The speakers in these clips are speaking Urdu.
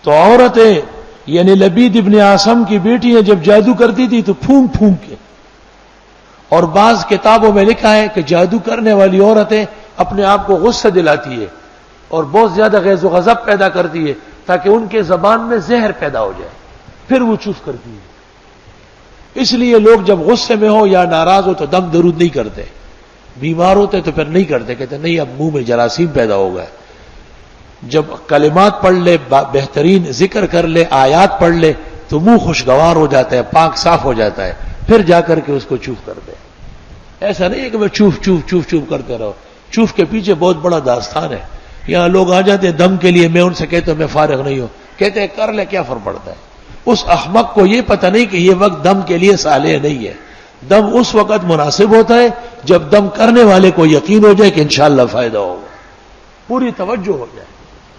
تو عورتیں یعنی لبید ابن عاصم کی بیٹیاں جب جادو کرتی تھی تو پھونک پھونک کے، اور بعض کتابوں میں لکھا ہے کہ جادو کرنے والی عورتیں اپنے آپ کو غصہ دلاتی ہے اور بہت زیادہ غیظ و غضب پیدا کرتی ہے تاکہ ان کے زبان میں زہر پیدا ہو جائے، پھر وہ چوف کرتی ہے۔ اس لیے لوگ جب غصے میں ہو یا ناراض ہو تو دم درود نہیں کرتے، بیمار ہوتے تو پھر نہیں کرتے، کہتے نہیں اب منہ میں جراثیم پیدا ہو گئے۔ جب کلمات پڑھ لے، بہترین ذکر کر لے، آیات پڑھ لے تو منہ خوشگوار ہو جاتا ہے، پاک صاف ہو جاتا ہے، پھر جا کر کے اس کو چوف کر دے۔ ایسا نہیں ہے کہ میں چوف چوف چوف چوف کرتے رہو، چوف کے پیچھے بہت بڑا داستان ہے۔ یہاں لوگ آ جاتے ہیں دم کے لیے، میں ان سے کہتا ہوں میں فارغ نہیں ہوں، کہتے ہیں کر لے، کیا فرق پڑتا ہے؟ اس احمق کو یہ پتہ نہیں کہ یہ وقت دم کے لیے صالح نہیں ہے۔ دم اس وقت مناسب ہوتا ہے جب دم کرنے والے کو یقین ہو جائے کہ انشاءاللہ فائدہ ہوگا، پوری توجہ ہو جائے،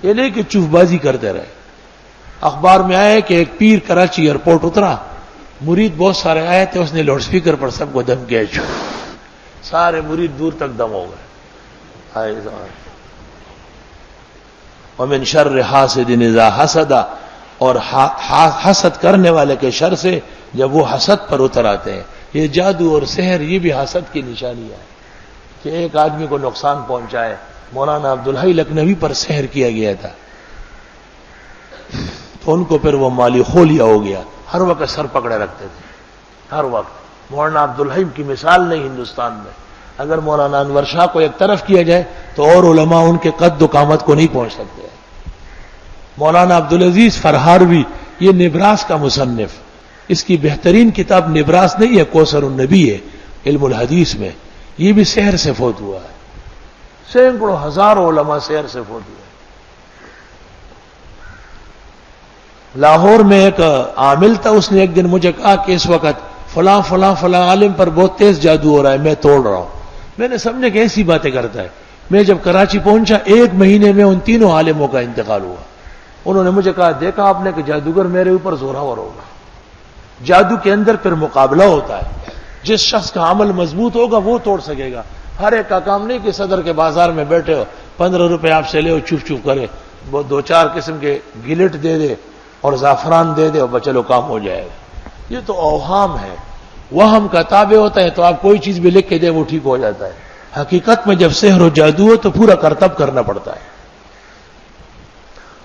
یہ نہیں کہ چوف بازی کرتے رہے۔ اخبار میں آیا ہے کہ ایک پیر کراچی ایئرپورٹ اترا، مرید بہت سارے آئے تھے، اس نے لاؤڈ سپیکر پر سب کو دم کیا، سارے مرید دور تک دم ہو گئے۔ ومن شر حاسد اذا حسد، اور حسد کرنے والے کے شر سے جب وہ حسد پر اتر آتے ہیں۔ یہ جادو اور سحر یہ بھی حسد کی نشانی ہے کہ ایک آدمی کو نقصان پہنچائے۔ مولانا عبدالحی لکھنوی پر سحر کیا گیا تھا تو ان کو پھر وہ مالی خولیا ہو گیا، ہر وقت سر پکڑے رکھتے تھے، ہر وقت۔ مولانا عبدالحی کی مثال نہیں ہندوستان میں، اگر مولانا انور شاہ کو ایک طرف کیا جائے تو اور علماء ان کے قد و قامت کو نہیں پہنچ سکتے۔ مولانا عبدالعزیز فرہاروی، یہ نبراس کا مصنف، اس کی بہترین کتاب نبراس نہیں ہے، کوثر النبی ہے علم الحدیث میں، یہ بھی سحر سے فوت ہوا ہے۔ سینکڑوں ہزاروں علماء سحر سے فوت ہوئے۔ لاہور میں ایک عامل تھا، اس نے ایک دن مجھے کہا کہ اس وقت فلاں فلاں فلاں عالم پر بہت تیز جادو ہو رہا ہے، میں توڑ رہا ہوں۔ میں نے سمجھا کہ ایسی باتیں کرتا ہے۔ میں جب کراچی پہنچا، 1 مہینے میں ان تینوں عالموں کا انتقال ہوا۔ انہوں نے مجھے کہا دیکھا آپ نے کہ جادوگر میرے اوپر زورآور ہوگا۔ جادو کے اندر پھر مقابلہ ہوتا ہے، جس شخص کا عمل مضبوط ہوگا وہ توڑ سکے گا۔ ہر ایک کا کام نہیں کہ صدر کے بازار میں بیٹھے ہو، 15 روپے آپ سے لے ہو، چوف چوف کرے، وہ 2-4 قسم کے گلٹ دے دے اور زعفران دے دے اور چلو کام ہو جائے گا۔ یہ تو اوہام ہے، وہم کا تابع ہوتا ہے، تو آپ کوئی چیز بھی لکھ کے دیں وہ ٹھیک ہو جاتا ہے۔ حقیقت میں جب سحر و جادو ہو تو پورا کرتب کرنا پڑتا ہے۔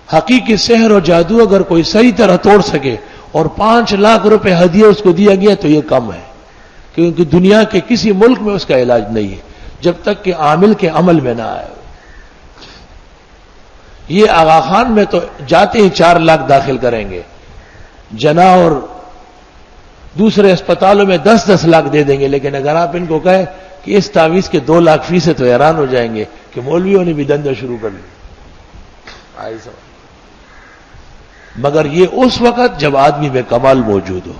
حقیقی سحر و جادو اگر کوئی صحیح طرح توڑ سکے اور 5 لاکھ روپے ہدیہ اس کو دیا گیا تو یہ کم ہے، کیونکہ دنیا کے کسی ملک میں اس کا علاج نہیں ہے جب تک کہ عامل کے عمل میں نہ آئے۔ یہ آغا خان میں تو جاتے ہی 4 لاکھ داخل کریں گے، جنا اور دوسرے اسپتالوں میں 10-10 لاکھ دے دیں گے، لیکن اگر آپ ان کو کہیں کہ اس تعویذ کے 2 لاکھ فیس ہے تو حیران ہو جائیں گے کہ مولویوں نے بھی دھندا شروع کر لیا۔ مگر یہ اس وقت جب آدمی میں کمال موجود ہو۔